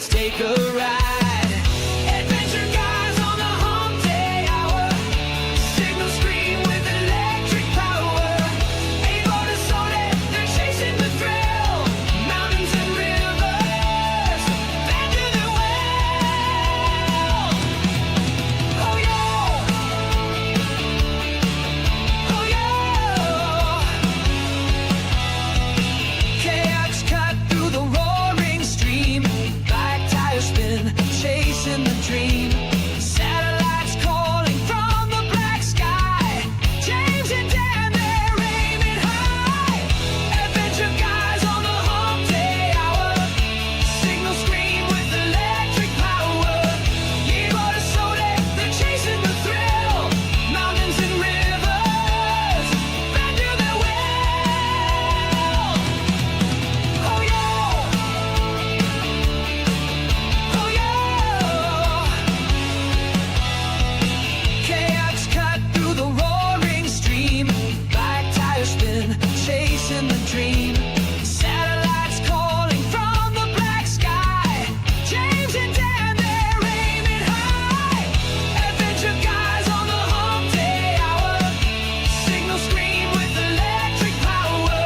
let's take a ride. Adventure guys on the Hump Day Hour. Signal screen with electric power. Able to sort it, they're chasing the thrill. Mountains and rivers, they do their well. Oh yeah, oh yeah. Kayaks cut through the roaring stream. Black tires spin, chasing the dream. Satellites calling from the black sky. James and Dan, they're aiming high. Adventure guys on the Hump Day Hour. Signal screen with electric power. Able to sort it, they're chasing the thrill. Mountains and rivers, they do their well. Oh yeah, oh yeah. Kayaks cut through the roaring stream. Black tires spin, chasing the dream. Satellites calling from the black sky. James and Dan, they're aiming high. Adventure guys on the Hump Day Hour. Signal screen with electric power.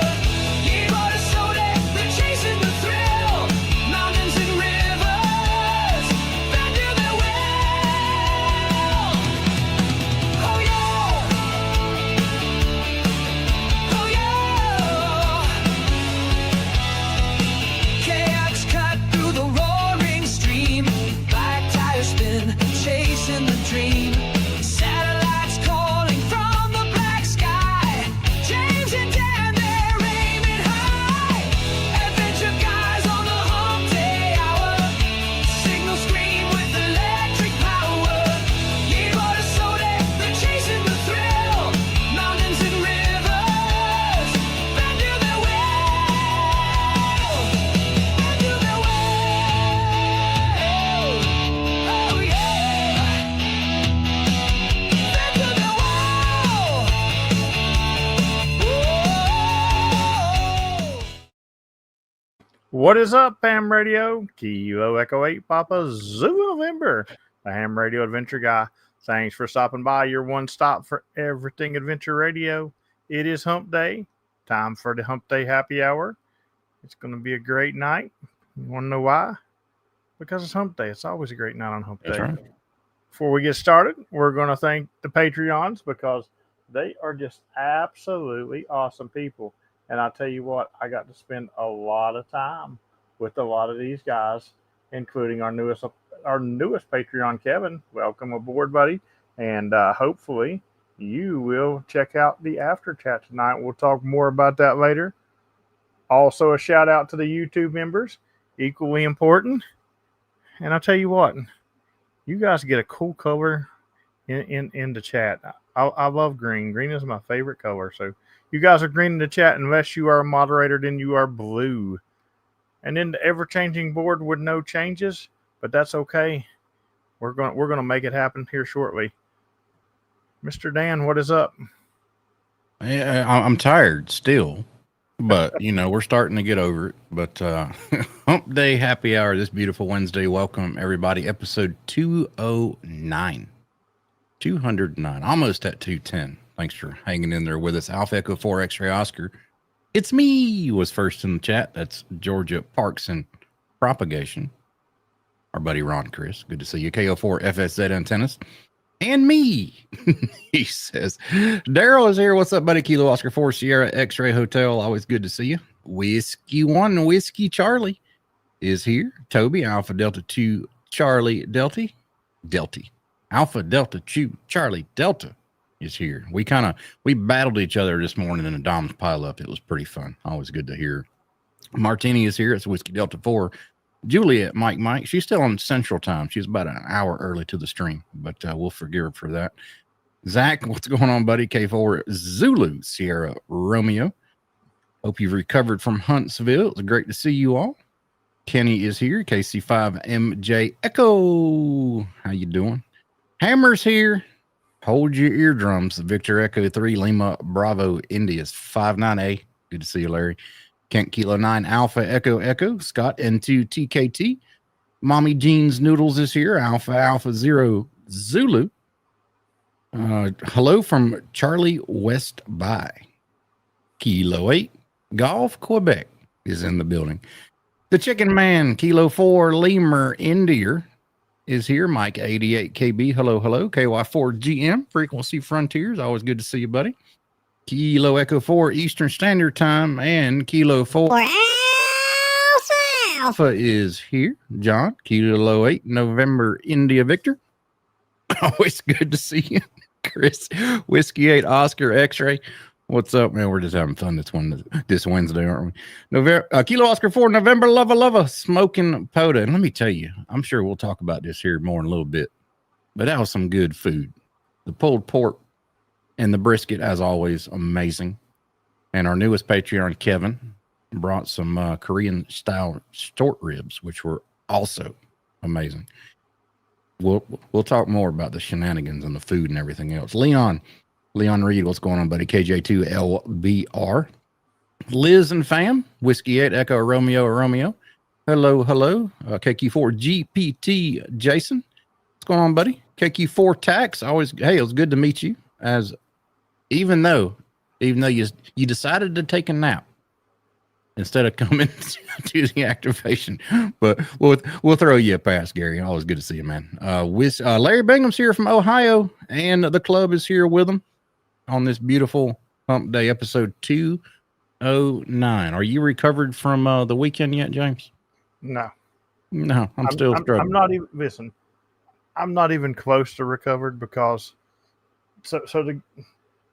Able to sort it, they're chasing the thrill. Mountains and rivers, they do their well. Oh yeah, oh yeah. Kayaks cut through the roaring stream. Black tires spin, chasing the dream. Satellites calling from the black sky. James and Dan, they're aiming high. Adventure guys on the Hump Day Hour. Signal screen with electric power. Able to sort it, they're chasing the thrill. Mountains and rivers, they do their well. They do their well. Oh yeah. They do their well. Whoa. What is up, Ham Radio? Kilo Echo 8 Papa Zulu November, the Ham Radio Adventure Guy. Thanks for stopping by, your one stop for everything Adventure Radio. It is Hump Day, time for the Hump Day Happy Hour. It's going to be a great night. You want to know why? Because it's Hump Day. It's always a great night on Hump That's Day. right. Before we get started, we're going to thank the Patreons because they are just absolutely awesome people. And I'll tell you what, I got to spend a lot of time with a lot of these guys, including our newest Patreon, Kevin. Welcome aboard, buddy. And hopefully you will check out the after chat tonight. We'll talk more about that later. Also, a shout out to the YouTube members, equally important. And I'll tell you what, you guys get a cool color in the chat. I love green. Green is my favorite color. So you guys are green in the chat. Unless you are a moderator, then you are blue. And then the ever-changing board with no changes, but that's okay. We're gonna make it happen here shortly. Mr. Dan, what is up? I'm tired still, but we're starting to get over it. But Hump Day Happy Hour this beautiful Wednesday. Welcome everybody. Episode 209. 209, almost at 210. Thanks for hanging in there with us. Alpha Echo 4 X-Ray Oscar. It's me was first in the chat. That's Georgia Parks and Propagation. Our buddy Ron Chris. Good to see you. KO4 FSZ Antennas. And me. He says, Daryl is here. What's up, buddy? Kilo Oscar 4 Sierra X-Ray Hotel. Always good to see you. Whiskey 1 Whiskey Charlie is here. Toby Alpha Delta 2 Charlie Delta. Alpha Delta 2 Charlie Delta is here. We battled each other this morning in a Dom's pile up. It was pretty fun. Always good to hear. Martini is here. It's Whiskey Delta 4. Juliet, Mike. She's still on Central Time. She's about an hour early to the stream, but we'll forgive her for that. Zach, what's going on, buddy? K4 Zulu Sierra Romeo. Hope you've recovered from Huntsville. It's great to see you all. Kenny is here. KC5 MJ Echo. How you doing? Hammer's here. Hold your eardrums. Victor Echo 3 Lima Bravo India's 59A. Good to see you, Larry. Kent Kilo 9 Alpha Echo Scott N2 TKT. Mommy Jean's Noodles is here. Alpha Zero Zulu. Hello from Charlie West by Kilo 8. Golf Quebec is in the building. The Chicken Man, Kilo 4, Lemur Indier is here. Mike 88 KB. Hello. KY4 GM, Frequency Frontiers. Always good to see you, buddy. Kilo Echo 4, Eastern Standard Time, and Kilo 4 Alpha is here. John, Kilo 8, November India Victor. Always good to see you. Chris, Whiskey 8, Oscar X-Ray. What's up, man? We're just having fun this Wednesday, aren't we? Kilo Oscar 4, November Lava, Smoking POTA. And let me tell you, I'm sure we'll talk about this here more in a little bit, but that was some good food. The pulled pork and the brisket, as always, amazing. And our newest Patreon, Kevin, brought some Korean-style short ribs, which were also amazing. We'll talk more about the shenanigans and the food and everything else. Leon Reed, what's going on, buddy? KJ2LBR. Liz and fam, Whiskey 8, Echo Romeo. Hello. KQ4 GPT Jason. What's going on, buddy? KQ4 Tax. Always, hey, it was good to meet you. Even though you decided to take a nap instead of coming to the activation, but we'll throw you a pass, Gary. Always good to see you, man. Larry Bingham's here from Ohio, and the club is here with him on this beautiful Hump Day episode 209. Are you recovered from the weekend yet, James? No, I'm still struggling. I'm not even, listen, I'm not even close to recovered because so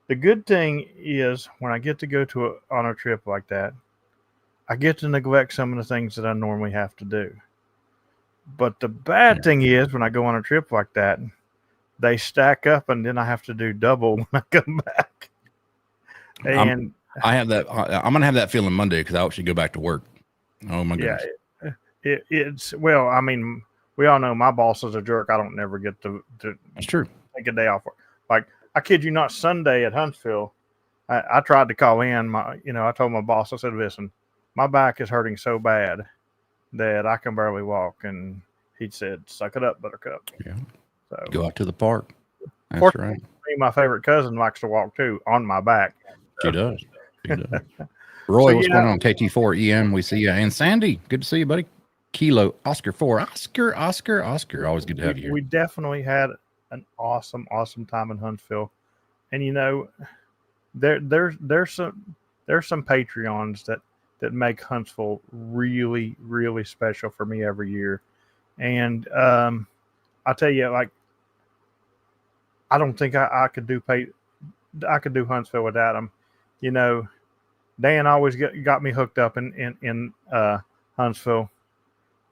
the good thing is when I get to go on a trip like that, I get to neglect some of the things that I normally have to do. But the bad thing is when I go on a trip like that, they stack up and then I have to do double when I come back. And I have that. I'm going to have that feeling Monday because I actually go back to work. Oh my goodness. It's well, I mean, we all know my boss is a jerk. I don't never get to That's true. Take a day off. Like, I kid you not, Sunday at Huntsville, I tried to call in. I told my boss, I said, listen, my back is hurting so bad that I can barely walk. And he said, suck it up, Buttercup. Yeah. So go out to the park. That's right. My favorite cousin likes to walk too on my back. She does. Roy, what's going on? KT4 EM, we see you. And Sandy, good to see you, buddy. Kilo Oscar 4. Oscar. Always good to have you here. We definitely had an awesome time in Huntsville. And there's some Patreons that make Huntsville really, really special for me every year. And I'll tell you, like, I don't think I could do Huntsville without them. Dan always got me hooked up in Huntsville.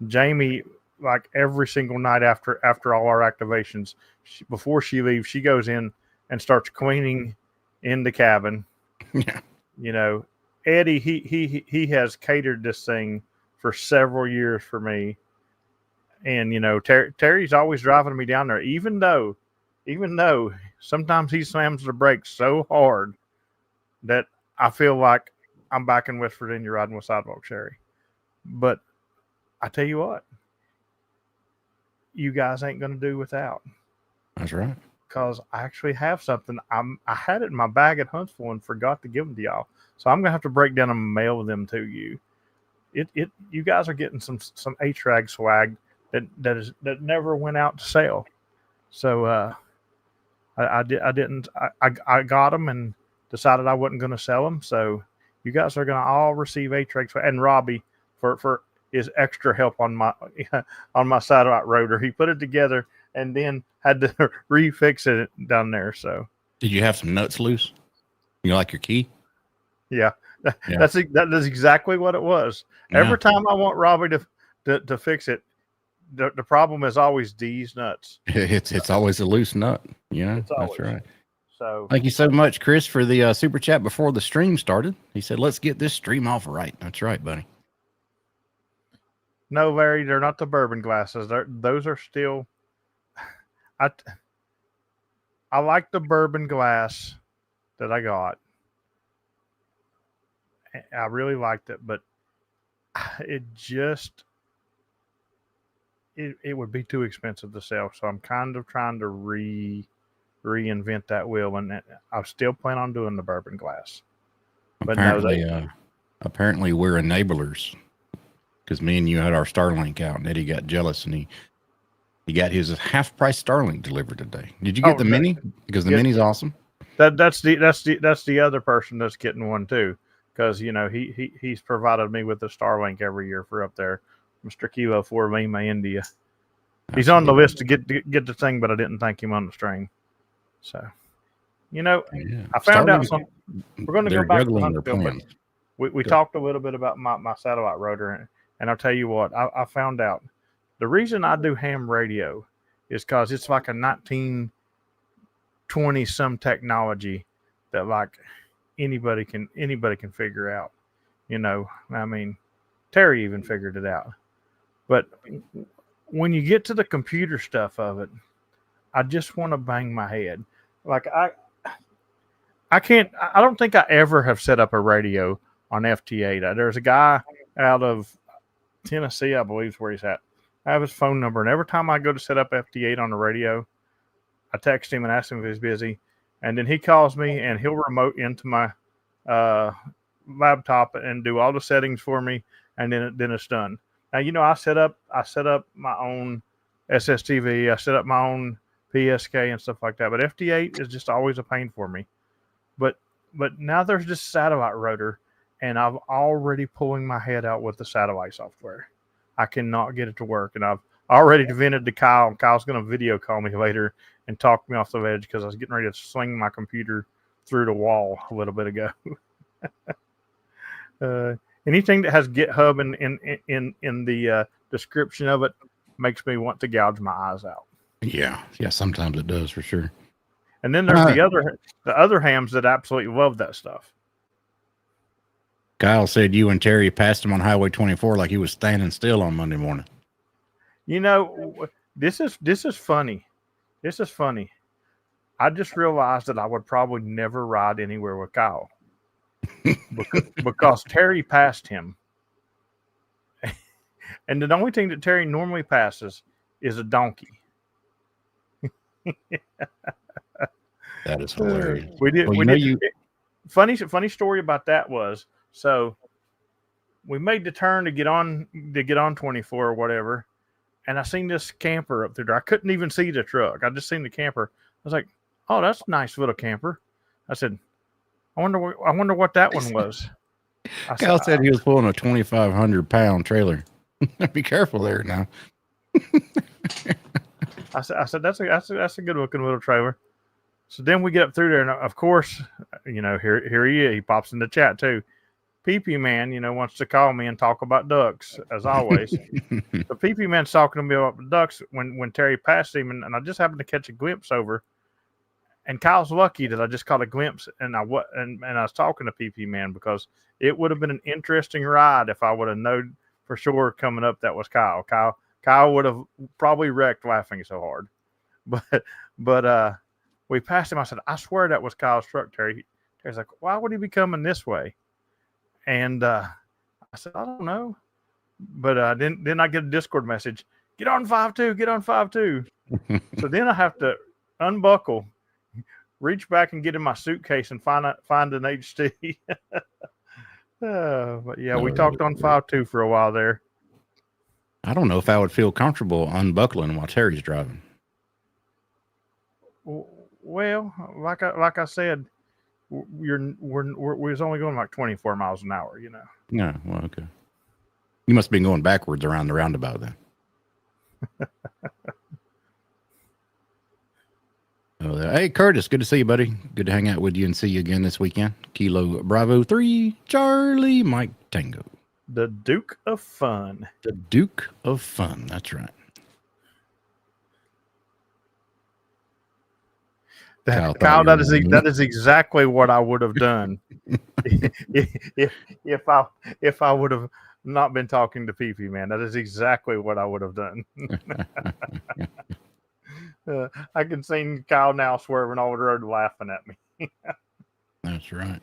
Jamie, like every single night after all our activations, before she leaves, she goes in and starts cleaning in the cabin. Yeah. Eddie, he has catered this thing for several years for me. And, Terry's always driving me down there, even though sometimes he slams the brakes so hard that I feel like I'm back in West Virginia riding with Sidewalk Sherry. But I tell you what, you guys ain't going to do without. That's right. Because I actually have something. I had it in my bag at Huntsville and forgot to give them to y'all. So I'm going to have to break down and mail them to you. You guys are getting some HRAG swag that never went out to sale. So I got them and decided I wasn't going to sell them. So you guys are going to all receive HRAG swag. And Robbie for his extra help on my satellite rotor. He put it together and then had to refix it down there. So did you have some nuts loose? Like your key? Yeah. That's exactly what it was. Yeah. Every time I want Robbie to fix it, the problem is always these nuts. It's always a loose nut. Yeah, that's right. So thank you so much, Chris, for the super chat before the stream started. He said, "Let's get this stream off right." That's right, buddy. No, Larry, they're not the bourbon glasses. Those are still. I like the bourbon glass that I got. I really liked it, but it it would be too expensive to sell. So I'm kind of trying to reinvent that wheel, and I still plan on doing the bourbon glass. But Apparently, no, apparently we're enablers because me and you had our Starlink out, and Eddie got jealous, and he got his half price Starlink delivered today. Did you get the mini? Because the mini's awesome. That's the other person that's getting one too. Because he's provided me with a Starlink every year for up there, Mr. Kilo for Lima, India. He's on the list to get the thing, but I didn't thank him on the string. So, Yeah. I found Starlink, out some. We're going to go back to juggling their Huntsville, but plans. we talked a little bit about my satellite rotor, and I'll tell you what, I found out the reason I do ham radio is because it's like a 1920 some technology that like anybody can figure out. I mean, Terry even figured it out. But when you get to the computer stuff of it, I just want to bang my head. Like I can't. I don't think I ever have set up a radio on FT8. There's a guy out of Tennessee, I believe, is where he's at. I have his phone number, and every time I go to set up FT8 on the radio, I text him and ask him if he's busy, and then he calls me and he'll remote into my laptop and do all the settings for me, and then it's done. Now I set up my own SSTV, I set up my own PSK and stuff like that, but FT8 is just always a pain for me. But now there's this satellite rotor, and I'm already pulling my head out with the satellite software. I cannot get it to work, and I've already vented to Kyle, and Kyle's going to video call me later and talk me off the edge because I was getting ready to sling my computer through the wall a little bit ago. Anything that has GitHub in the description of it makes me want to gouge my eyes out. Yeah, sometimes it does for sure. And then there's the other hams that absolutely love that stuff. Kyle said you and Terry passed him on Highway 24 like he was standing still on Monday morning. This is funny. This is funny. I just realized that I would probably never ride anywhere with Kyle because Terry passed him. And the only thing that Terry normally passes is a donkey. That is hilarious. Funny story about that was, so we made the turn to get on 24 or whatever, and I seen this camper up there. I couldn't even see the truck. I just seen the camper. I was like, "Oh, that's a nice little camper." I said, "I wonder what that one was." Kyle said he was pulling a 2,500-pound trailer. Be careful there now. I said that's a good looking little trailer. So then we get up through there, and of course, here he is. He pops in the chat too. PP Man, wants to call me and talk about ducks as always. The PP Man's talking to me about the ducks when Terry passed him, and I just happened to catch a glimpse over. And Kyle's lucky that I just caught a glimpse, and I was talking to PP Man because it would have been an interesting ride if I would have known for sure coming up that was Kyle. Kyle would have probably wrecked laughing so hard, but we passed him. I said, "I swear that was Kyle's truck, Terry." Terry's like, "Why would he be coming this way?" And I said, "I don't know." But then I get a Discord message, "Get on 5.2, get on 5.2." So then I have to unbuckle, reach back and get in my suitcase and find an HT. But yeah, we talked on 5.2 for a while there. I don't know if I would feel comfortable unbuckling while Terry's driving. Well, like I said, we was only going like 24 miles an hour, Yeah, well, okay. You must have been going backwards around the roundabout then. Hey, Curtis, good to see you, buddy. Good to hang out with you and see you again this weekend. Kilo Bravo 3, Charlie Mike Tango. The Duke of Fun. The Duke of Fun, that's right. Kyle, that is exactly what I would have done if I would have not been talking to PP Man. That is exactly what I would have done. I can see Kyle now swerving over the road laughing at me. That's right.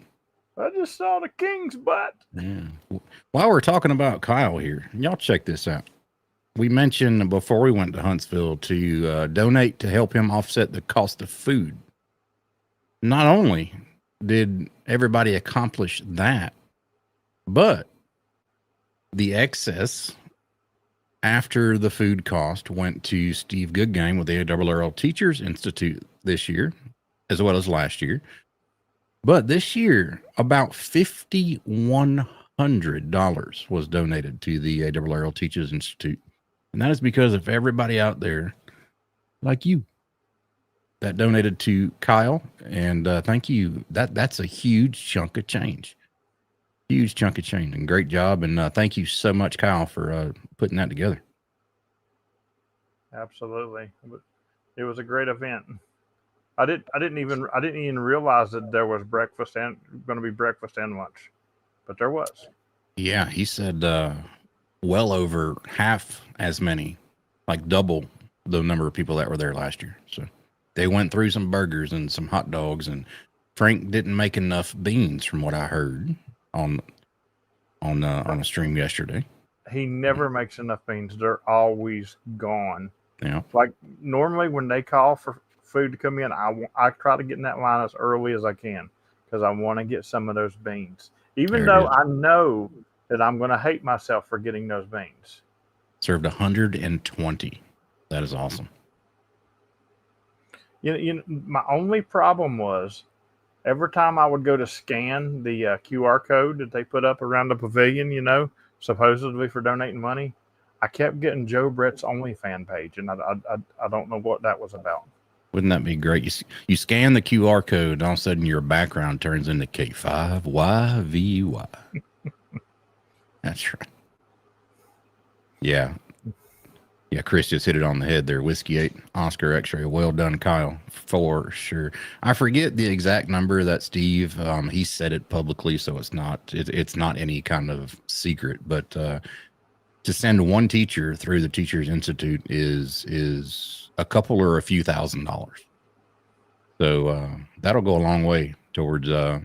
I just saw the king's butt. Yeah. While we're talking about Kyle here, y'all check this out. we mentioned before we went to Huntsville to donate to help him offset the cost of food. Not only did everybody accomplish that, but the excess after the food cost went to Steve Goodgame with the ARRL Teachers Institute this year, as well as last year. But this year, about $5,100 was donated to the ARRL Teachers Institute. And that is because of everybody out there like you that donated to Kyle. And thank you. That's a huge chunk of change. Huge chunk of change. And great job. And thank you so much, Kyle, for putting that together. Absolutely. It was a great event. I didn't even realize that there was breakfast and going to be breakfast and lunch, but there was. Yeah, he said well over half as many, like double the number of people that were there last year. So they went through some burgers and some hot dogs, and Frank didn't make enough beans from what I heard on a stream yesterday. He never makes enough beans. They're always gone. Yeah. Like normally when they call for food to come in, I try to get in that line as early as I can because I want to get some of those beans. Even though I know that I'm going to hate myself for getting those beans. Served 120. That is awesome. You know, my only problem was every time I would go to scan the QR code that they put up around the pavilion, you know, supposedly for donating money, I kept getting Joe Brett's OnlyFans page, and I don't know what that was about. Wouldn't that be great? You scan the QR code, and all of a sudden your background turns into K5YVY. That's right. Yeah. Yeah, Chris just hit it on the head there. Whiskey 8, Oscar X-ray. Well done, Kyle, for sure. I forget the exact number that Steve, he said it publicly, so it's not any kind of secret, but to send one teacher through the Teachers Institute is a couple or a few $1,000s. So that'll go a long way towards the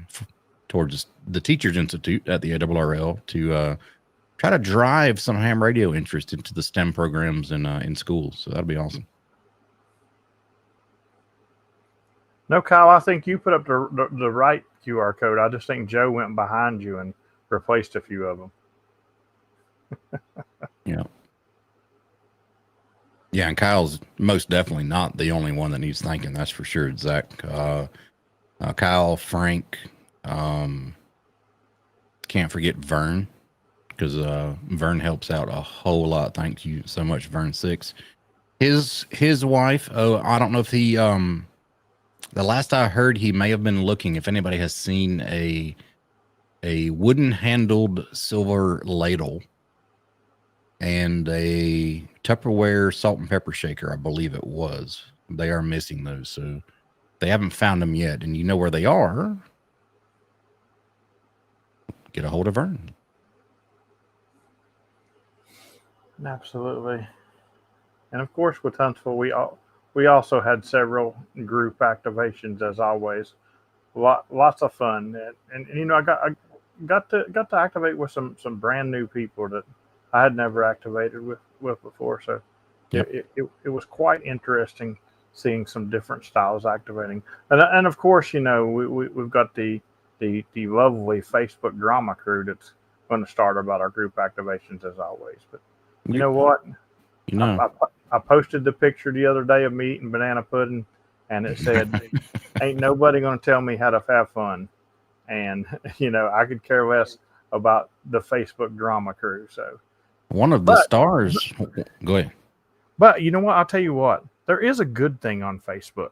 Teachers Institute at the ARRL to try to drive some ham radio interest into the STEM programs in schools. So that'll be awesome. No, Kyle, I think you put up the right QR code. I just think Joe went behind you and replaced a few of them. Yeah. Yeah, and Kyle's most definitely not the only one that needs thanking. That's for sure. Zach, Kyle, Frank, can't forget Vern, because Vern helps out a whole lot. Thank you so much, Vern 6. His wife, I don't know if he, the last I heard, he may have been looking, if anybody has seen a wooden handled silver ladle and a Tupperware salt and pepper shaker, I believe it was. They are missing those, so they haven't found them yet. And you know where they are. Get a hold of Vern. Absolutely. And of course, with Huntsville, we also had several group activations, as always. Lots of fun, and you know, I got to activate with some brand new people that I had never activated with before. So yep. it was quite interesting seeing some different styles activating. And of course, you know, we've got the lovely Facebook drama crew that's going to start about our group activations as always. But you know what? You know, I posted the picture the other day of me eating banana pudding, and it said, "Ain't nobody going to tell me how to have fun." And you know, I could care less about the Facebook drama crew. So one of the stars. Go ahead. But you know what? I'll tell you what. There is a good thing on Facebook.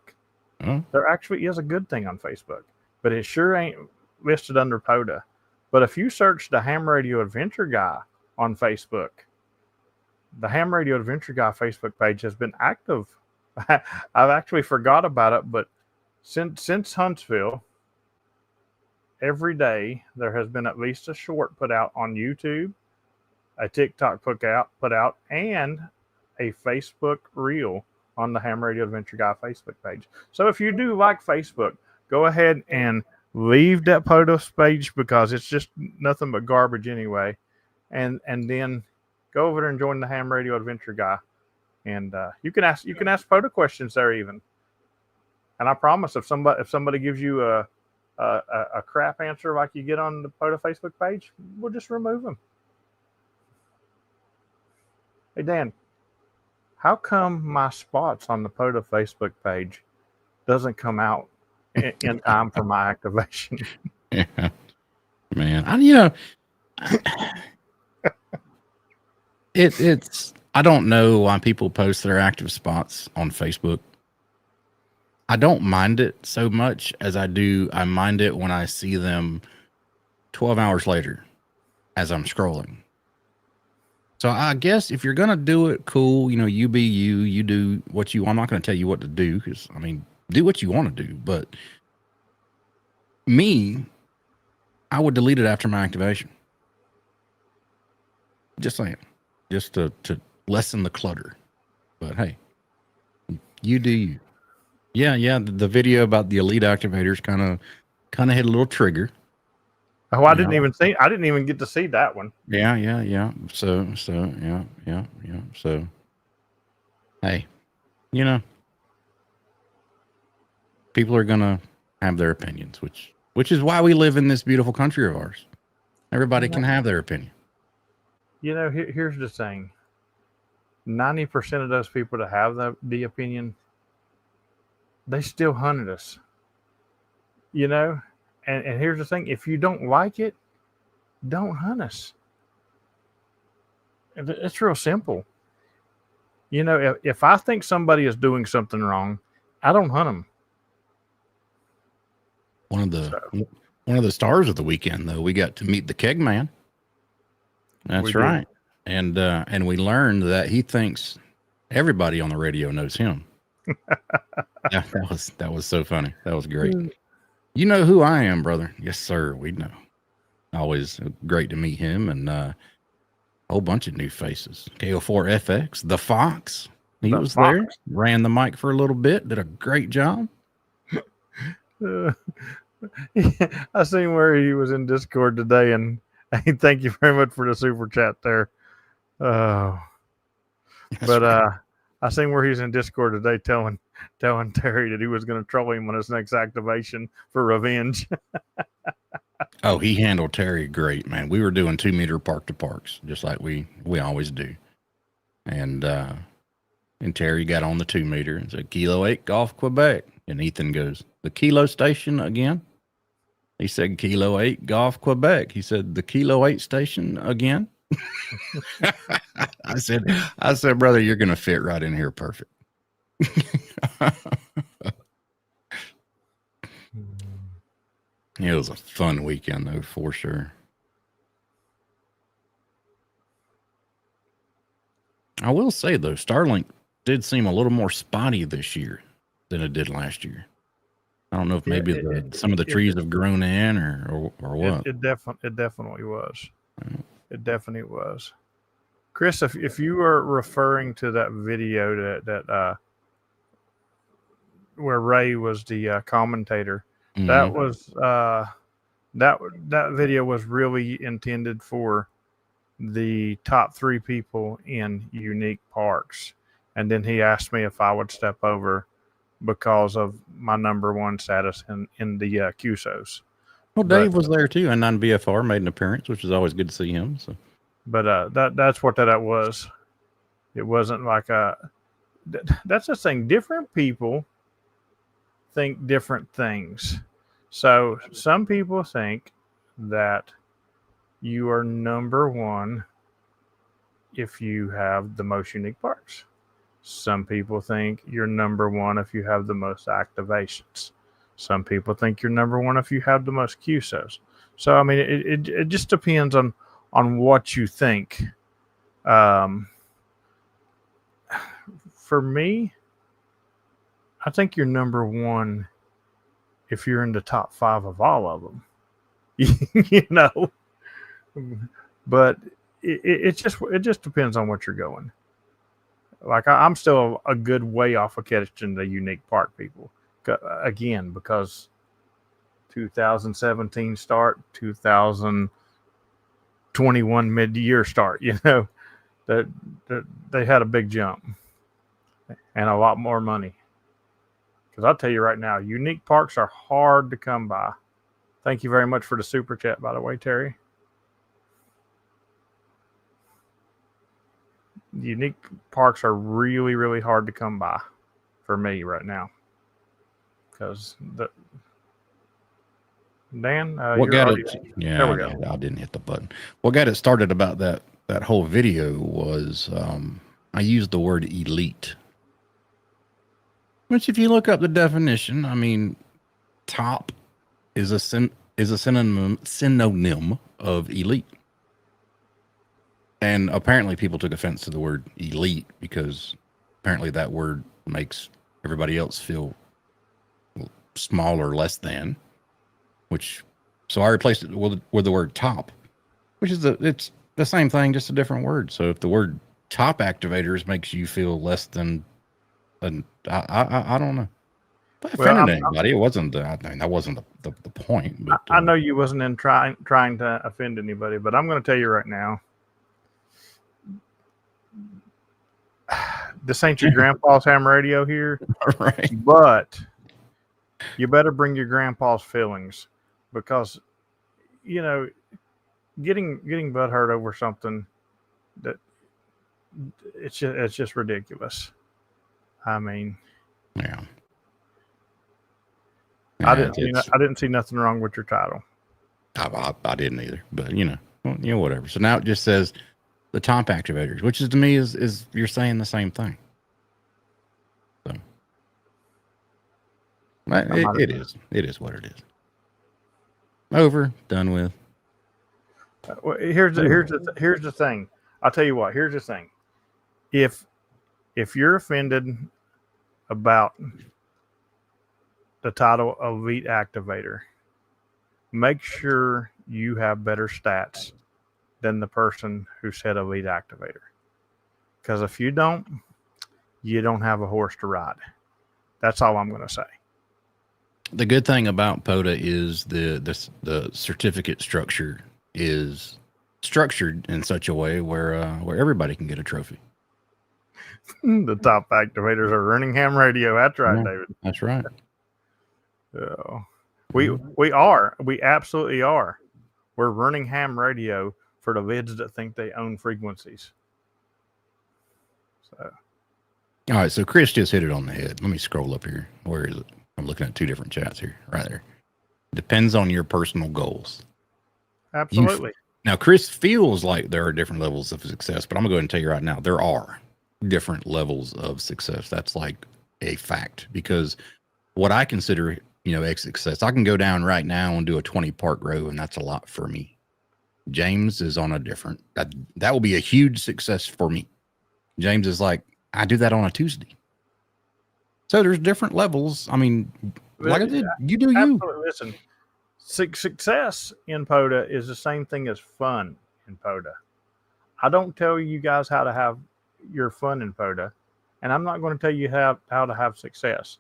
Huh? There actually is a good thing on Facebook, but it sure ain't listed under POTA. But if you search the Ham Radio Adventure Guy on Facebook, the Ham Radio Adventure Guy Facebook page has been active. I've actually forgot about it, but since Huntsville, every day there has been at least a short put out on YouTube, a TikTok put out, and a Facebook reel on the Ham Radio Adventure Guy Facebook page. So if you do like Facebook, go ahead and leave that POTA page because it's just nothing but garbage anyway. And then go over there and join the Ham Radio Adventure guy, and you can ask POTA questions there even. And I promise, if somebody gives you a crap answer like you get on the POTA Facebook page, we'll just remove them. Hey Dan, how come my spots on the POTA Facebook page doesn't come out in time for my activation? Yeah, man. It's I don't know why people post their active spots on Facebook. I don't mind it so much as I mind it when I see them 12 hours later as I'm scrolling. So I guess if you're going to do it, cool, you be you do what you want. I'm not going to tell you what to do because, do what you want to do. But me, I would delete it after my activation. Just saying. Just to lessen the clutter. But hey, you do you. Yeah. The video about the elite activators kind of hit a little trigger. Oh, I didn't even get to see that one. Yeah. So, yeah. So, hey, people are gonna have their opinions, which is why we live in this beautiful country of ours. Everybody can have their opinion. Here's the thing. 90% of those people that have the opinion, they still hunted us. And here's the thing. If you don't like it, don't hunt us. It's real simple. If I think somebody is doing something wrong, I don't hunt them. One of the stars of the weekend, though, we got to meet the Keg Man. That's right. And we learned that he thinks everybody on the radio knows him. Yeah, that was so funny. That was great. You know who I am, brother. Yes, sir. We know. Always great to meet him and a whole bunch of new faces. KO4FX, the Fox. He was there, ran the mic for a little bit, did a great job. I seen where he was in Discord today, and thank you very much for the super chat there. But right. I seen where he's in Discord today telling Terry that he was going to troll him on his next activation for revenge. Oh, he handled Terry great, man. We were doing 2 meter park to parks, just like we always do. And Terry got on the 2 meter and said, Kilo 8 Golf Quebec. And Ethan goes, the Kilo station again? He said, Kilo 8 Golf Quebec. He said, the Kilo 8 station again? I said, brother, you're going to fit right in here. Perfect. It was a fun weekend, though, for sure. I will say, though, Starlink did seem a little more spotty this year than it did last year. I don't know if maybe some of the trees have grown in or what. It definitely was. It definitely was. Chris, if you are referring to that video that where Ray was the commentator, mm-hmm. That was that video was really intended for the top 3 people in unique parks, and then he asked me if I would step over because of my number 1 status in the QSOs. Well, Dave was there too, and non-BFR made an appearance, which is always good to see him. So, but that's what that was. It wasn't like that's the thing. Different people think different things. So some people think that you are number 1 if you have the most unique parks. Some people think you're number 1 if you have the most activations. Some people think you're number 1 if you have the most QSOs. So, I mean, it just depends on what you think. For me, I think you're number 1 if you're in the top 5 of all of them. But it just depends on what you're going. Like I'm still a good way off of catching the unique park people. Again, because 2017 start, 2021 mid-year start, that they had a big jump and a lot more money. Because I'll tell you right now, unique parks are hard to come by. Thank you very much for the super chat, by the way, Terry. Unique parks are really, really hard to come by for me right now. Because Dan, What got it? there Yeah, we go. I didn't hit the button. What got it started about that whole video was I used the word elite, which if you look up the definition, I mean, top is a synonym of elite. And apparently people took offense to the word elite because apparently that word makes everybody else feel small or less than, so I replaced it with the word top, which is it's the same thing, just a different word. So if the word top activators makes you feel less than I don't know. If I offended anybody, it wasn't. I mean, that wasn't the point. But I know you wasn't in trying to offend anybody, but I'm going to tell you right now, this ain't your grandpa's ham radio here, right? But you better bring your grandpa's feelings, because getting butthurt over something that it's just ridiculous. I mean, yeah. I didn't see nothing wrong with your title. I didn't either, but whatever. So now it just says the top activators, which is to me is you're saying the same thing. So it is what it is. Over, done with. Well, here's the thing. I'll tell you what. Here's the thing. If you're offended about the title elite activator, make sure you have better stats than the person who said elite activator. Because if you don't have a horse to ride. That's all I'm going to say. The good thing about POTA is the certificate structure is structured in such a way where everybody can get a trophy. The top activators are running ham radio. That's right, David. That's right. We absolutely are. We're running ham radio for the vids that think they own frequencies. So, all right. So Chris just hit it on the head. Let me scroll up here. Where is it? I'm looking at two different chats here. Right there. Depends on your personal goals. Absolutely. Now, Chris feels like there are different levels of success, but I'm gonna go ahead and tell you right now, there are different levels of success. That's like a fact, because what I consider, X success, I can go down right now and do a 20 park row, and that's a lot for me. James is on a different, that will be a huge success for me. James is like, I do that on a Tuesday. So there's different levels. I mean, like I did, you do you. Absolutely. Listen, success in POTA is the same thing as fun in POTA. I don't tell you guys how to have your fun in POTA, and I'm not going to tell you how to have success.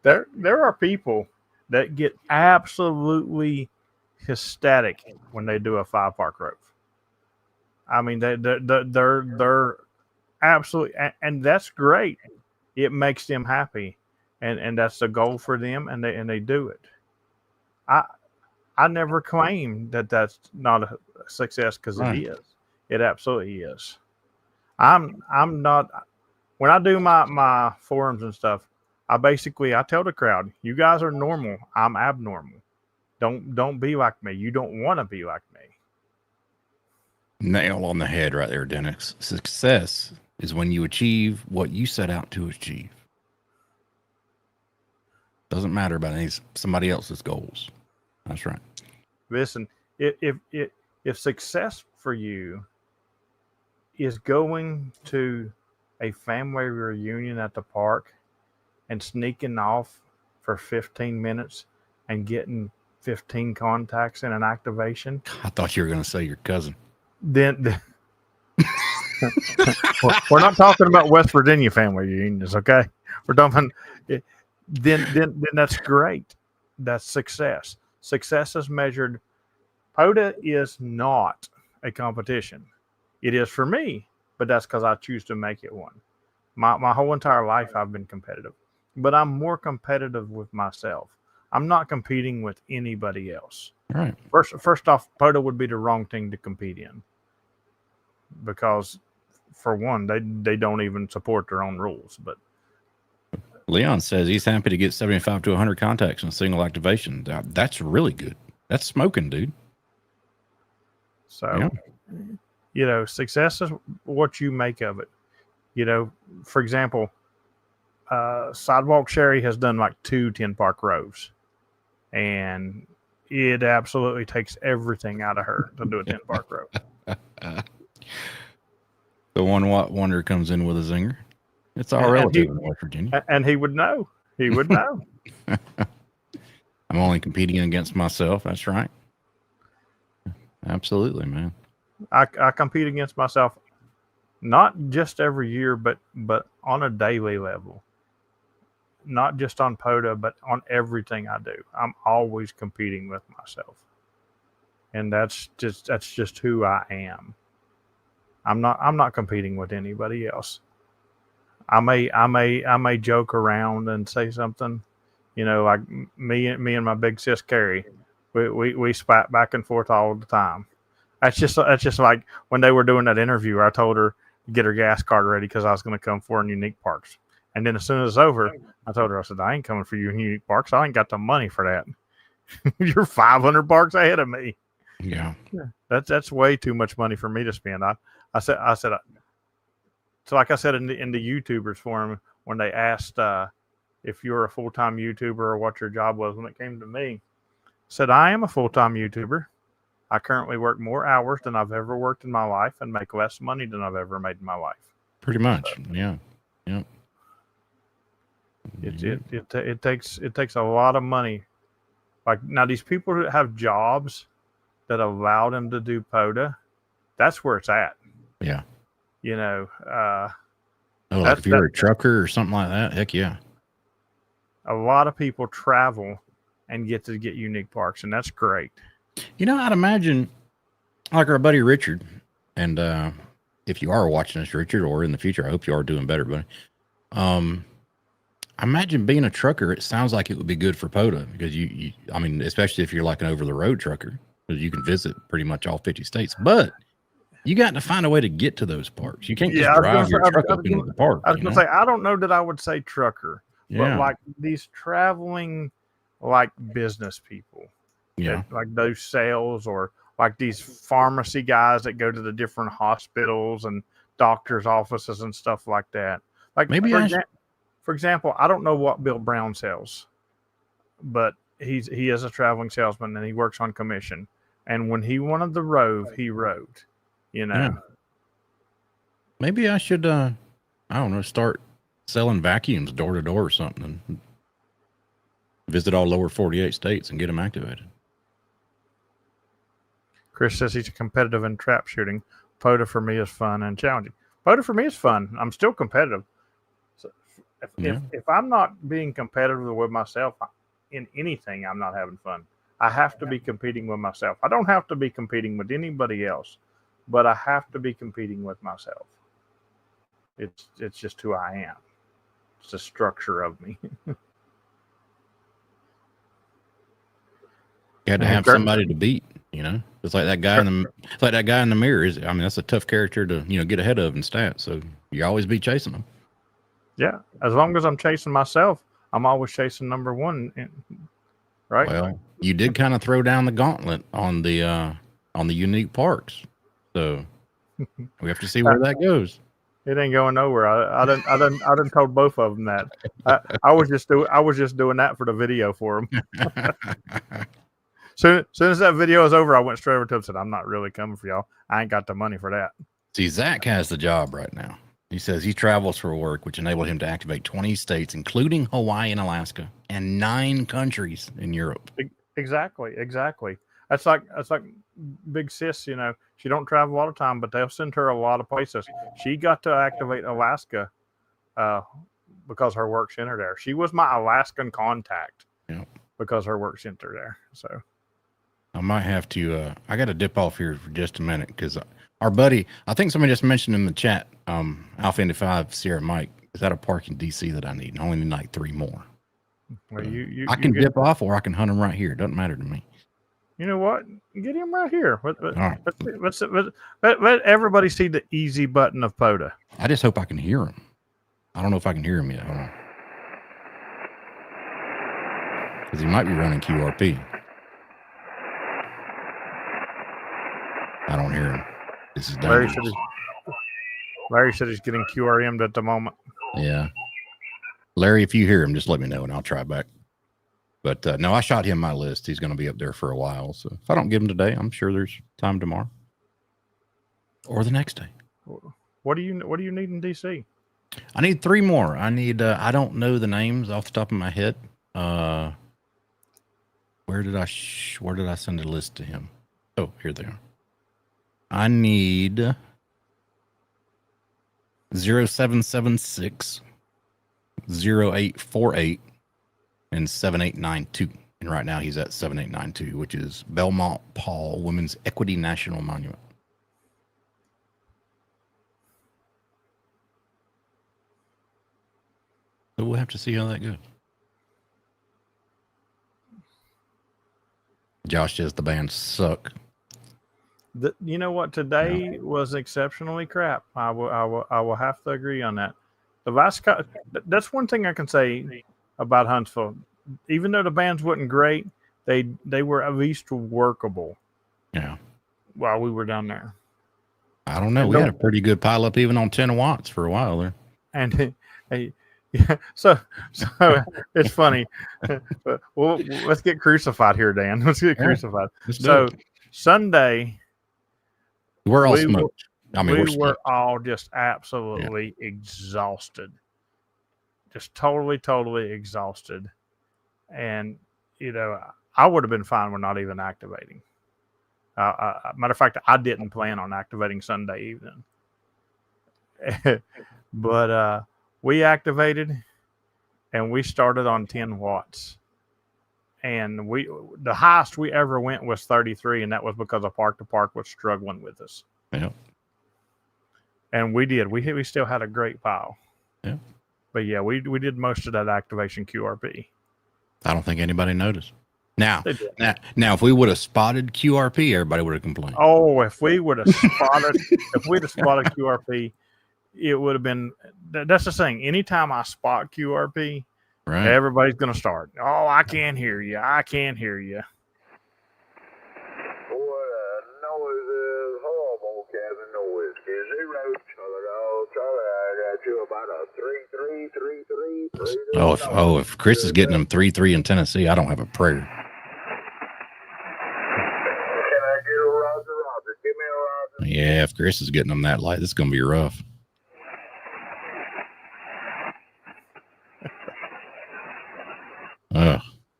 There are people that get absolutely ecstatic when they do a 5 park row. I mean, they're absolutely, and that's great. It makes them happy, and that's the goal for them, and they do it. I never claim that that's not a success, because right. It is. It absolutely is. I'm not, when I do my forums and stuff, I tell the crowd, you guys are normal. I'm abnormal. Don't be like me. You don't want to be like me. Nail on the head right there, Dennis. Success is when you achieve what you set out to achieve. Doesn't matter about somebody else's goals. That's right. Listen, if success for you is going to a family reunion at the park and sneaking off for 15 minutes and getting 15 contacts in an activation. I thought you were going to say your cousin. Then we're not talking about West Virginia family reunions, okay? We're talking. Then that's great. That's success. Success is measured. POTA is not a competition. It is for me. but that's because I choose to make it one. My whole entire life, I've been competitive, but I'm more competitive with myself. I'm not competing with anybody else. All right. First off, POTA would be the wrong thing to compete in because, for one, they don't even support their own rules. But Leon says he's happy to get 75 to 100 contacts in a single activation. That's really good. That's smoking, dude. so, success is what you make of it. For example, Sidewalk Sherry has done like 2 10 park rows, and it absolutely takes everything out of her to do a 10 park row. The one watt wonder comes in with a zinger. It's all relative in West Virginia. And he would know. He would know. I'm only competing against myself. That's right. Absolutely, man. I compete against myself, not just every year, but on a daily level. Not just on POTA, but on everything I do. I'm always competing with myself, and that's just who I am. I'm not competing with anybody else. I may joke around and say something, like me and my big sis Carrie, we spat back and forth all the time. That's just like when they were doing that interview, I told her to get her gas card ready because I was going to come for in Unique Parks. And then as soon as it's over, I told her, I said, I ain't coming for you in Unique Parks. I ain't got the money for that. You're 500 parks ahead of me. Yeah. That's way too much money for me to spend. I said, so like I said in the YouTubers forum, when they asked if you're a full-time YouTuber or what your job was when it came to me, I said, I am a full-time YouTuber. I currently work more hours than I've ever worked in my life and make less money than I've ever made in my life. Pretty much. Yeah. Yep. It takes a lot of money. Like now, these people that have jobs that allow them to do POTA, that's where it's at. Yeah. Like if you're a trucker or something like that, heck yeah. A lot of people travel and get Unique Parks, and that's great. I'd imagine like our buddy Richard, and if you are watching this, Richard, or in the future, I hope you are doing better, buddy. I imagine being a trucker, it sounds like it would be good for POTA because I mean, especially if you're like an over the road trucker, because you can visit pretty much all 50 states, but you got to find a way to get to those parks. You can't just drive your truck up into the park. I was going to say, I don't know that I would say trucker, but like these traveling, like business people, like those sales, or like these pharmacy guys that go to the different hospitals and doctors' offices and stuff like that. Like maybe for example, I don't know what Bill Brown sells, but he is a traveling salesman and he works on commission. And when he wanted the rove, he roved. Yeah. Maybe I should, I don't know, start selling vacuums door to door or something, and visit all lower 48 states and get them activated. Chris says he's competitive in trap shooting. POTA for me is fun and challenging. POTA for me is fun. I'm still competitive. So if I'm not being competitive with myself in anything, I'm not having fun. I have to be competing with myself. I don't have to be competing with anybody else, but I have to be competing with myself. It's just who I am. It's the structure of me. You had to have somebody to beat, It's like that guy in the mirror. I mean, that's a tough character to, get ahead of in stats. So you always be chasing them. Yeah. As long as I'm chasing myself, I'm always chasing number one. Right. Well, you did kind of throw down the gauntlet on the Unique Parks. So we have to see where that goes. It ain't going nowhere. I done told both of them that. I was just doing that for the video for them. Soon as that video was over, I went straight over to him and said, I'm not really coming for y'all. I ain't got the money for that. See, Zach has the job right now. He says he travels for work, which enabled him to activate 20 states, including Hawaii and Alaska, and 9 countries in Europe. Exactly. That's like Big Sis, she don't travel all the time, but they'll send her a lot of places. She got to activate Alaska because her work sent her there. She was my Alaskan contact because her work sent her there. So I might have to, I got to dip off here for just a minute because Our buddy, I think somebody just mentioned in the chat, Alpha 95 Sierra Mike, is that a park in DC that I need? I only need like 3 more. Well, I can dip off or I can hunt them right here. It doesn't matter to me. You know what? Get him right here. All right. Let everybody see the easy button of POTA. I just hope I can hear him. I don't know if I can hear him yet. Hold on. Because he might be running QRP. I don't hear him. This is dangerous. Larry said he's getting QRM'd at the moment. Yeah. Larry, if you hear him, just let me know and I'll try back. But no, I shot him my list. He's going to be up there for a while. So if I don't get him today, I'm sure there's time tomorrow or the next day. What do you need in DC? I need 3 more. I need, I don't know the names off the top of my head. Where did I send a list to him? Oh, here they are. I need 0776, 0848, and 7892. And right now he's at 7892, which is Belmont Paul Women's Equity National Monument. So we'll have to see how that goes. Josh says the bands suck. You know what? Today was exceptionally crap. I will have to agree on that. That's one thing I can say about Huntsville. Even though the bands wasn't great, they were at least workable. Yeah. While we were down there. I don't know. We had a pretty good pile up even on 10 watts for a while there. And yeah, so it's funny. Well, let's get crucified here, Dan. Let's get crucified. So Sunday, we're all smoked. We were all just absolutely exhausted, just totally exhausted. And I would have been fine with not even activating. Matter of fact, I didn't plan on activating Sunday evening, but we activated, and we started on 10 watts. And the highest we ever went was 33, and that was because of Park to Park was struggling with us. Yeah. And we did. We still had a great pile. Yeah. But yeah, we did most of that activation QRP. I don't think anybody noticed. Now, if we would have spotted QRP, everybody would have complained. Oh, if we'd have spotted QRP, it would have been. That's the thing. Anytime I spot QRP, right, everybody's going to start. Oh, I can't hear you. I can't hear you. Noise is horrible, Kevin. Noise is 0. Charlie, I got you about a 3-3-3-3. If Chris is getting them 3-3 in Tennessee, I don't have a prayer. Can I get a Roger? Give me a Roger. Yeah, if Chris is getting them that light, this is going to be rough.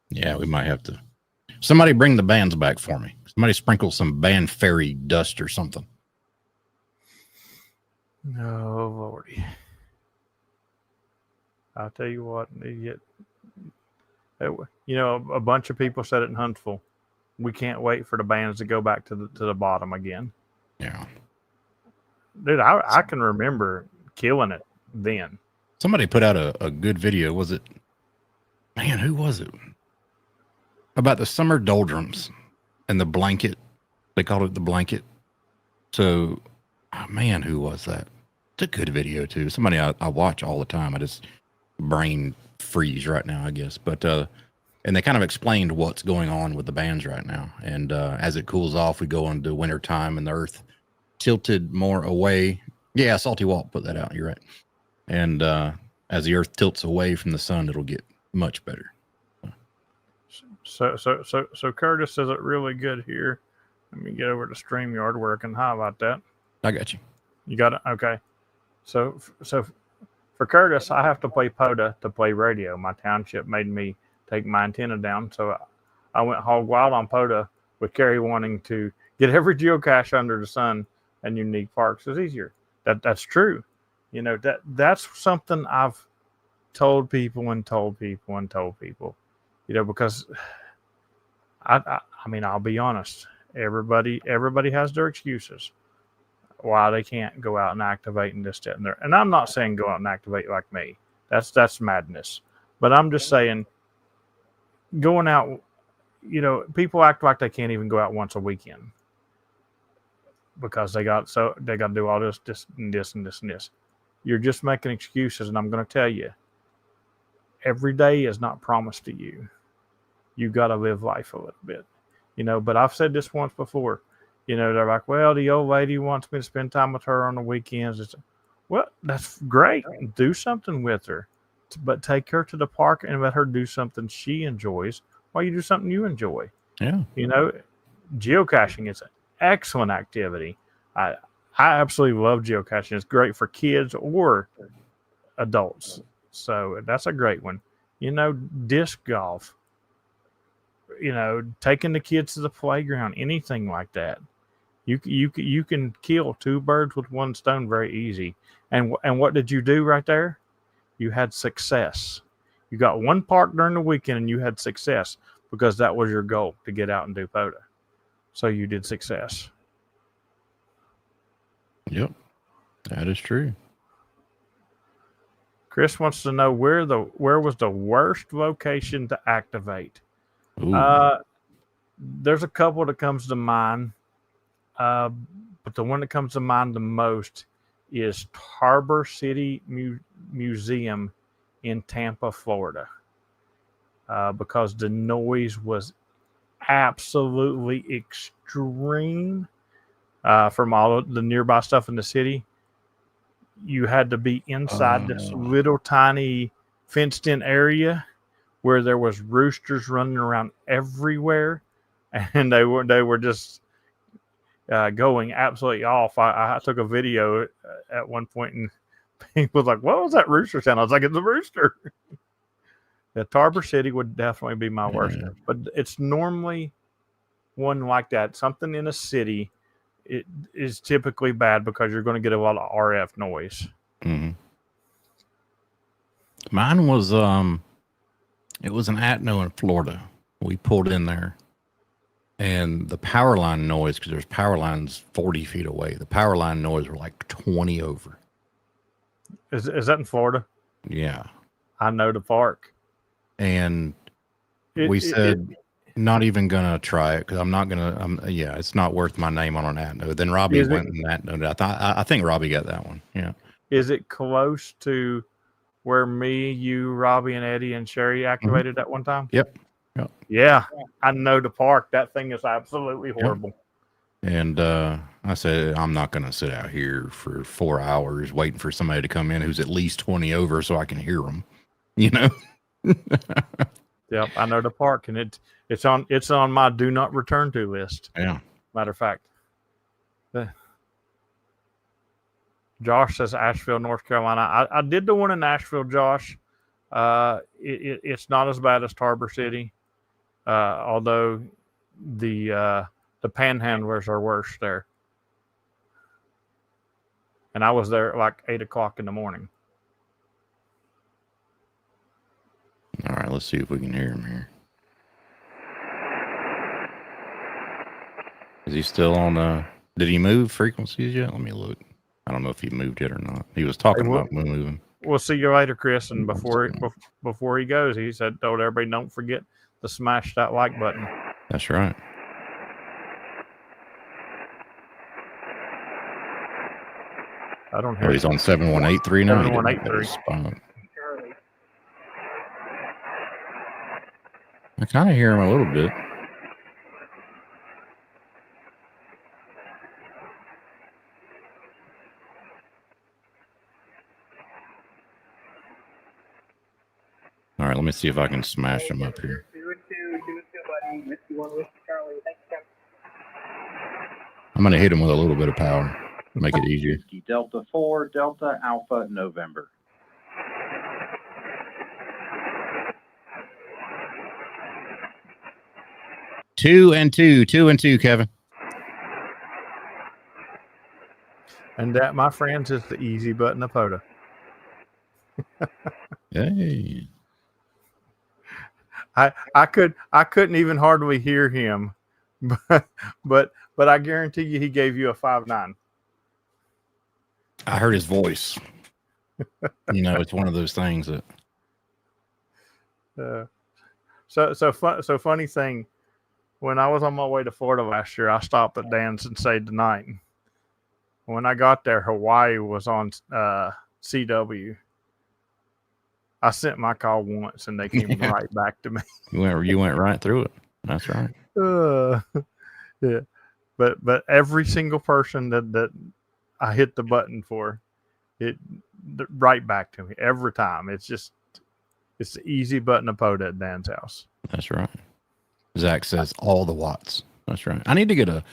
Yeah, we might have to. Somebody bring the bands back for me. Somebody sprinkle some band fairy dust or something. No, Lordy. I'll tell you what. A bunch of people said it in Huntsville. We can't wait for the bands to go back to the bottom again. Yeah. Dude, I can remember killing it then. Somebody put out a good video. Was it? Man, who was it? About the summer doldrums and the blanket. They called it the blanket. So, man, who was that? It's a good video, too. Somebody I watch all the time. I just brain freeze right now, I guess. But, and they kind of explained what's going on with the bands right now. And as it cools off, we go into winter time and the earth tilted more away. Yeah, Salty Walt put that out. You're right. And as the earth tilts away from the sun, it'll get much better. So Curtis says it really good here. Let me get over to StreamYard where I can highlight that. I got you. You got it? Okay. So for Curtis, I have to play POTA to play radio. My township made me take my antenna down, so I went hog wild on POTA with Kerry wanting to get every geocache under the sun and unique parks is easier. That's true. That's something I've told people, because I mean, I'll be honest. Everybody has their excuses. why they can't go out and activate and this, that, and there. And I'm not saying go out and activate like me. That's madness. But I'm just saying going out, people act like they can't even go out once a weekend because they got to do all this, and this, and this, and this. You're just making excuses, and I'm going to tell you, every day is not promised to you. You got to live life a little bit, But I've said this once before. They're like, well, the old lady wants me to spend time with her on the weekends. Well, that's great. Do something with her, but take her to the park and let her do something she enjoys while you do something you enjoy. Yeah. Geocaching is an excellent activity. I absolutely love geocaching. It's great for kids or adults. So that's a great one. Disc golf, taking the kids to the playground, anything like that. You can kill two birds with one stone very easy. And what did you do right there? You had success. You got one park during the weekend and you had success because that was your goal, to get out and do POTA. So you did success. Yep, that is true. Chris wants to know where was the worst location to activate. Ooh. There's a couple that comes to mind, but the one that comes to mind the most is Harbor City Museum in Tampa, Florida, because the noise was absolutely extreme from all of the nearby stuff in the city. You had to be inside this little tiny fenced-in area where there was roosters running around everywhere, and they were just going absolutely off. I took a video at one point, and people was like, "What was that rooster sound?" I was like, "It's a rooster." The Harbor City would definitely be my worst, but it's normally one like that. Something in a city, it is typically bad because you're going to get a lot of RF noise. Mm-hmm. Mine was it was an Atno in Florida. We pulled in there, and the power line noise, because there's power lines 40 feet away, the power line noise were like 20 over. Is that in Florida? Yeah, I know the park. And we said not even gonna try it because I'm not gonna. It's not worth my name on an Atno. Then Robbie went and Atno'd. I think Robbie got that one. Yeah. Is it close to where me, you, Robbie, and Eddie and Sherry activated at one time? Yep. Yeah, I know the park. That thing is absolutely horrible. Yep. And I said, I'm not going to sit out here for 4 hours waiting for somebody to come in who's at least 20 over so I can hear them. Yep, I know the park, and it's on my do not return to list. Yeah. Matter of fact. Josh says Asheville, North Carolina. I did the one in Asheville, Josh. It's not as bad as Harbor City, although the panhandlers are worse there. And I was there at like 8 o'clock in the morning. All right, let's see if we can hear him here. Is he still on? Did he move frequencies yet? Let me look. I don't know if he moved yet or not. He was talking about moving. We'll see you later, Chris. And before he goes, he said, told everybody, don't forget to smash that like button. That's right. I don't hear. He's on 71839. 7183. I kind of hear him a little bit. All right, let me see if I can smash him up here. I'm going to hit him with a little bit of power to make it easier. Delta 4, Delta Alpha, November. Two and two, Kevin. And that, my friends, is the easy button of POTA. Hey. I couldn't even hardly hear him, but I guarantee you he gave you a 5.9. I heard his voice. It's one of those things that So funny thing. When I was on my way to Florida last year, I stopped at Dan's and stayed the night. When I got there, Hawaii was on CW. I sent my call once, and they came right back to me. you went right through it. That's right. Yeah, but every single person that I hit the button for, it right back to me every time. It's the easy button to POTA at Dan's house. That's right. Zach says all the watts. That's right. I need to get a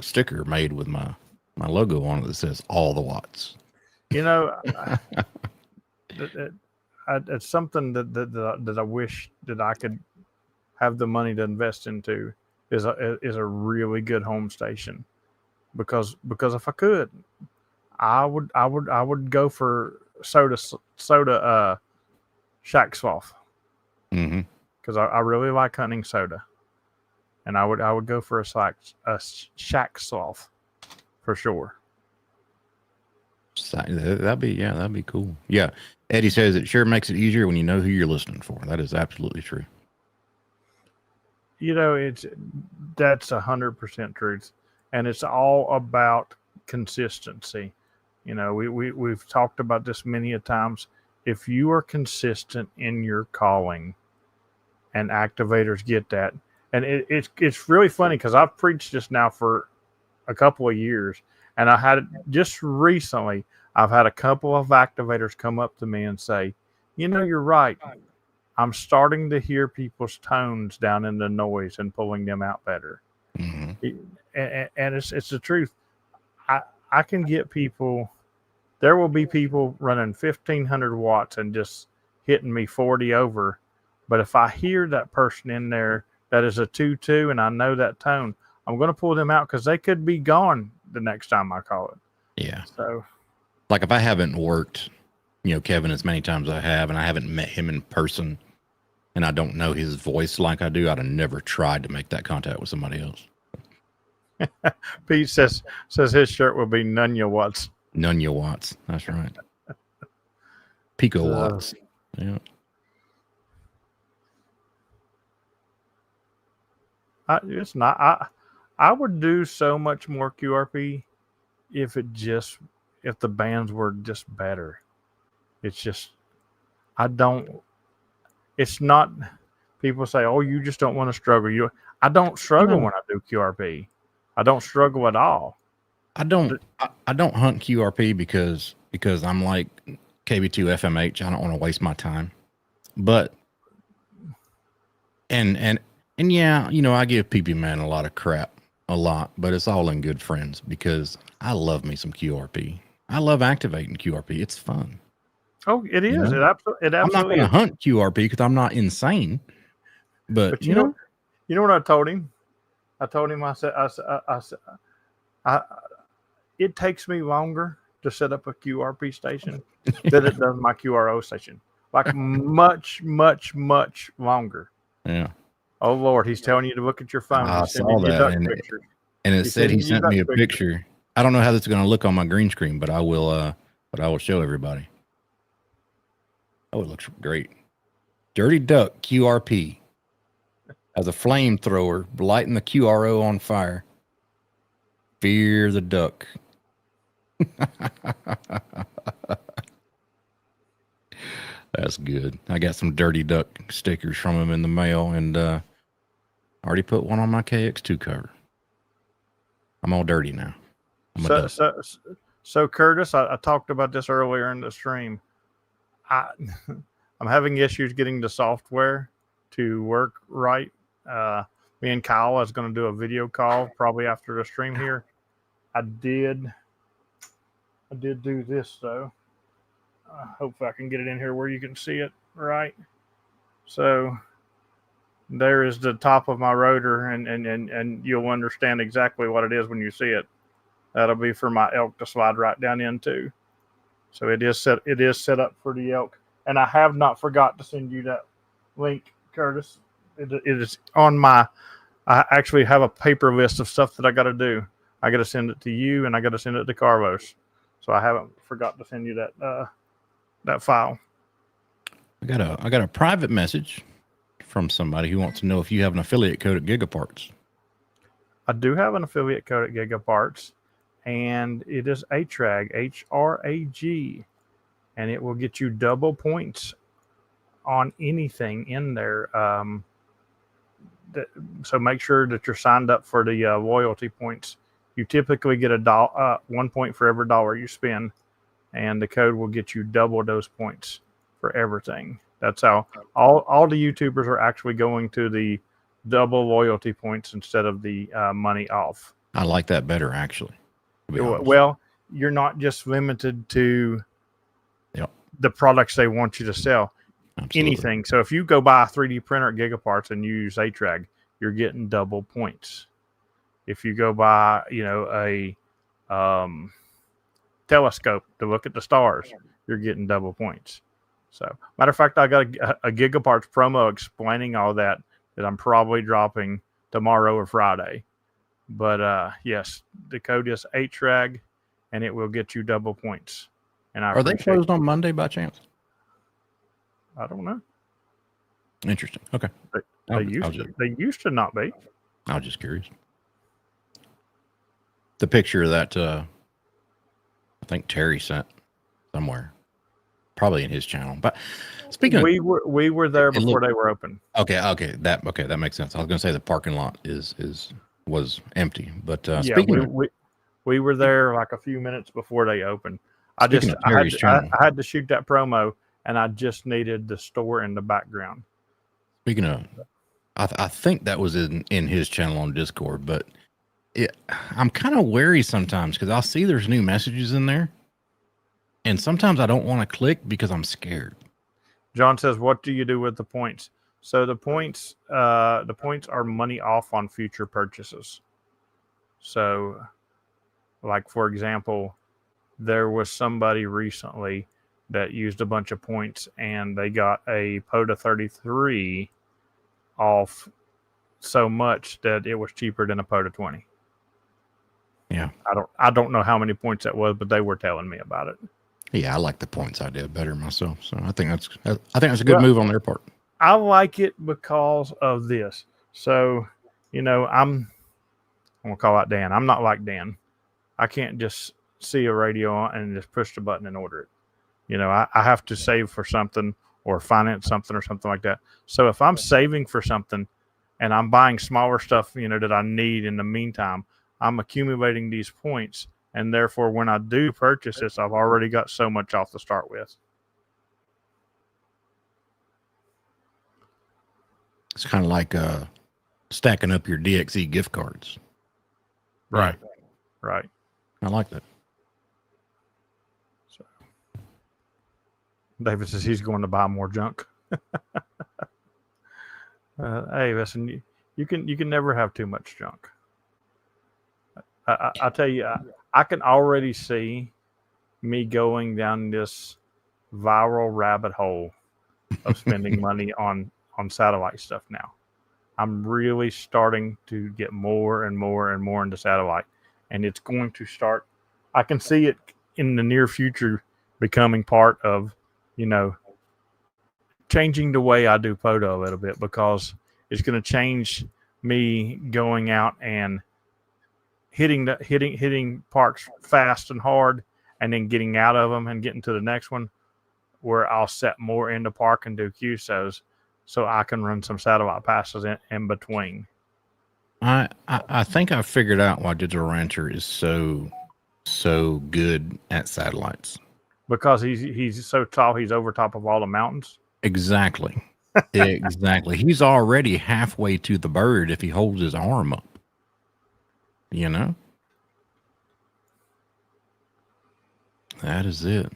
sticker made with my logo on it that says all the watts. It's something that I wish that I could have the money to invest into is a really good home station, because if I could, I would go for soda shack sloth. Mm-hmm. Because I really like hunting soda, and I would go for a shack sloth for sure. That'd be cool. Yeah, Eddie says it sure makes it easier when you know who you're listening for. That is absolutely true. That's 100% truth, and it's all about consistency. We've talked about this many a times. If you are consistent in your calling, and activators get that, and it's really funny because I've preached this now for a couple of years, and I had just recently. I've had a couple of activators come up to me and say, "You're right. I'm starting to hear people's tones down in the noise and pulling them out better." Mm-hmm. And it's the truth. I can get people. There will be people running 1,500 watts and just hitting me 40 over. But if I hear that person in there that is a 2-2 and I know that tone, I'm going to pull them out because they could be gone the next time I call it. Yeah. So, like if I haven't worked, Kevin as many times as I have, and I haven't met him in person, and I don't know his voice like I do, I'd have never tried to make that contact with somebody else. Pete says his shirt will be Nunya Watts. Nunya Watts. That's right. Pico Watts. Yeah. It's not. I would do so much more QRP if the bands were just better. It's just it's not. People say, "Oh, you just don't want to struggle." I don't struggle when I do QRP. I don't struggle at all. I don't hunt QRP because I'm like KB2 FMH. I don't want to waste my time. But and yeah, I give PP Man a lot of crap, but it's all in good friends because I love me some QRP. I love activating QRP. It's fun. Oh, it is. It absolutely. I'm not going to hunt QRP because I'm not insane. But you know what I told him? I told him I said it takes me longer to set up a QRP station than it does my QRO station. Like much, much, much longer. Yeah. Oh Lord, he's telling you to look at your phone. I saw that, and it said he sent me a picture. I don't know how this is going to look on my green screen, but I will show everybody. Oh, it looks great. Dirty Duck QRP as a flamethrower, lighting the QRO on fire. Fear the duck. That's good. I got some Dirty Duck stickers from him in the mail, and already put one on my KX2 cover. I'm all dirty now. So Curtis, I talked about this earlier in the stream. I'm having issues getting the software to work right. Me and Kyle is going to do a video call probably after the stream here. I did do this though. Hopefully I can get it in here where you can see it right. So there is the top of my rotor, and you'll understand exactly what it is when you see it. That'll be for my elk to slide right down into. So it is set up for the elk. And I have not forgot to send you that link, Curtis. It is on I actually have a paper list of stuff that I got to do. I got to send it to you, and I got to send it to Carlos. So I haven't forgot to send you that file. I got a private message from somebody who wants to know if you have an affiliate code at Gigaparts. I do have an affiliate code at Gigaparts, and it is HRAG, HRAG, and it will get you double points on anything in there. So make sure that you're signed up for the loyalty points. You typically get a 1 point for every dollar you spend, and the code will get you double those points for everything. That's how all the YouTubers are actually going to the double loyalty points instead of the money off. I like that better, actually. Well, you're not just limited to the products they want you to sell. Absolutely. Anything. So if you go buy a 3D printer at Gigaparts and you use HRAG, you're getting double points. If you go buy, a telescope to look at the stars, you're getting double points. So, matter of fact, I got a Gigaparts promo explaining all that I'm probably dropping tomorrow or Friday. But yes, the code is HRAG, and it will get you double points. And are they closed on Monday by chance? I don't know. Interesting. Okay. They used to not be. I was just curious. The picture that I think Terry sent somewhere, probably in his channel. But speaking of, we were there before they were open. Okay, that makes sense. I was going to say the parking lot was empty, but we were there like a few minutes before they opened. I had to shoot that promo, and I just needed the store in the background. Speaking of, I think that was in his channel on Discord, but I'm kind of wary sometimes because I'll see there's new messages in there, and sometimes I don't want to click because I'm scared. John says, "What do you do with the points?" So the points are money off on future purchases. So, like for example, there was somebody recently that used a bunch of points and they got a POTA 33 off so much that it was cheaper than a POTA 20. Yeah. I don't know how many points that was, but they were telling me about it. Yeah, I like the points idea better myself. So I think that's a good move on their part. I like it because of this. So, I'm going to call out Dan. I'm not like Dan. I can't just see a radio and just push the button and order it. I have to save for something or finance something or something like that. So if I'm saving for something and I'm buying smaller stuff, that I need in the meantime, I'm accumulating these points. And therefore, when I do purchase this, I've already got so much off to start with. It's kind of like stacking up your DXE gift cards. Right. I like that. So, David says he's going to buy more junk. Hey, listen, you can never have too much junk. I tell you, I can already see me going down this viral rabbit hole of spending money on satellite stuff now. I'm really starting to get more and more and more into satellite, and it's going to start. I can see it in the near future becoming part of, changing the way I do POTA a little bit, because it's going to change me going out and hitting parks fast and hard, and then getting out of them and getting to the next one, where I'll set more into park and do QSOs, so I can run some satellite passes in between. I think I figured out why Digital Rancher is so good at satellites. Because he's so tall, he's over top of all the mountains. Exactly. He's already halfway to the bird if he holds his arm up. That is it.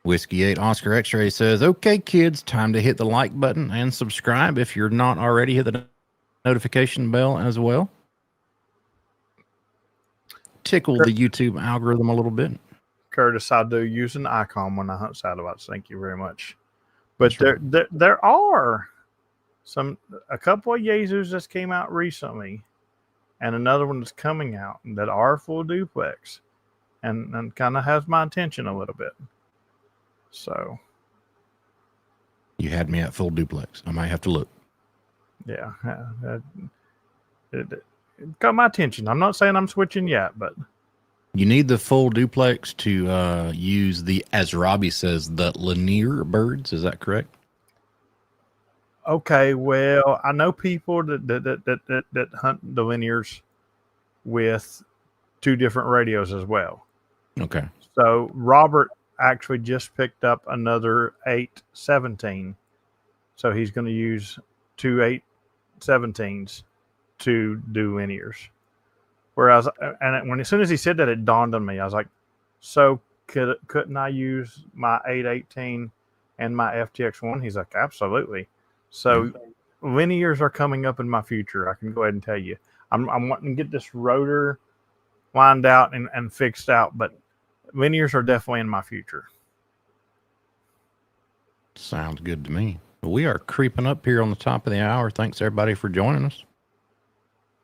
Whiskey 8 Oscar X-Ray says, "Okay, kids, time to hit the like button and subscribe if you're not already. Hit the notification bell as well. Tickle the YouTube algorithm a little bit." Curtis, I do use an icon when I hunt satellites. Thank you very much. But there are a couple of Yaesus that came out recently, and another one that's coming out that are full duplex. and kind of has my attention a little bit. So You had me at full duplex. I might have to look. yeah, it got my attention. I'm not saying I'm switching yet, but You need the full duplex to use the, as Robbie says, the linear birds. Is that correct? okay. Well, I know people that hunt the linears with 2 different radios as well. Okay. So Robert actually just picked up another 817. So he's going to use 2 817s to do linears. Whereas, and as soon as he said that, it dawned on me. I was like, so couldn't I use my 818 and my FTX1? He's like, absolutely. So linears are coming up in my future. I can go ahead and tell you. I'm wanting to get this rotor lined out and fixed out, but linears are definitely in my future. Sounds good to me. We are creeping up here on the top of the hour. Thanks everybody for joining us.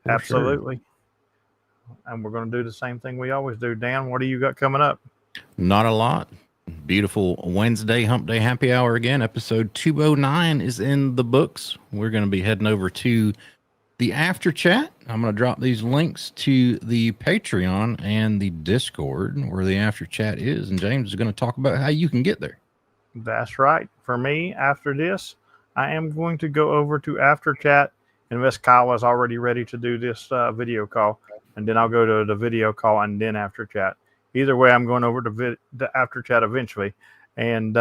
For Absolutely. Sure. And we're going to do the same thing we always do. Dan, what do you got coming up? Not a lot. Beautiful Wednesday Hump Day Happy Hour again. Episode 209 is in the books. We're going to be heading over to the after chat. I'm going to drop these links to the Patreon and the Discord where the after chat is. And James is going to talk about how you can get there. That's right. For me, after this, I am going to go over to after chat. And Miss Kyle is already ready to do this video call. And then I'll go to the video call and then after chat. Either way, I'm going over to the after chat eventually. And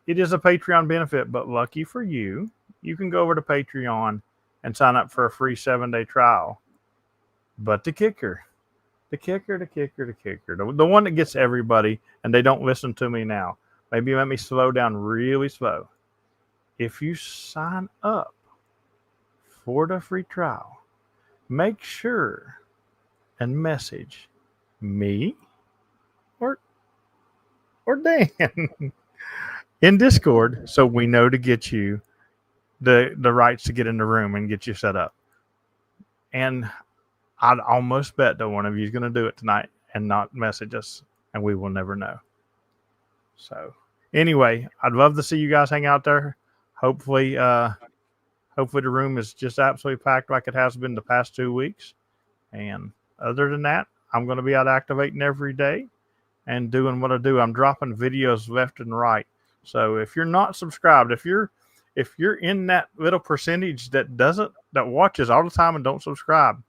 it is a Patreon benefit, but lucky for you, you can go over to Patreon and sign up for a free 7-day trial. But the kicker, the one that gets everybody, and they don't listen to me now. Maybe let me slow down really slow. If you sign up for the free trial, make sure and message me or Dan in Discord so we know to get you the rights to get in the room and get you set up. And I'd almost bet that one of you is going to do it tonight and not message us, and we will never know. So anyway, I'd love to see you guys hang out there. Hopefully the room is just absolutely packed like it has been the past 2 weeks. And other than that, I'm going to be out activating every day and doing what I do. I'm dropping videos left and right. So if you're not subscribed, if you're in that little percentage that watches all the time and don't subscribe,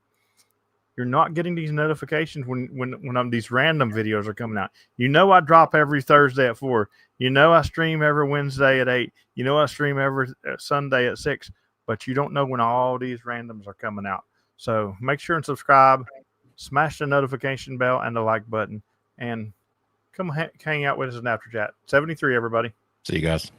you're not getting these notifications when these random videos are coming out. You know I drop every Thursday at 4. You know I stream every Wednesday at 8. You know I stream every Sunday at 6. But you don't know when all these randoms are coming out. So make sure and subscribe, smash the notification bell and the like button, and come hang out with us in After Chat. 73, everybody. See you guys.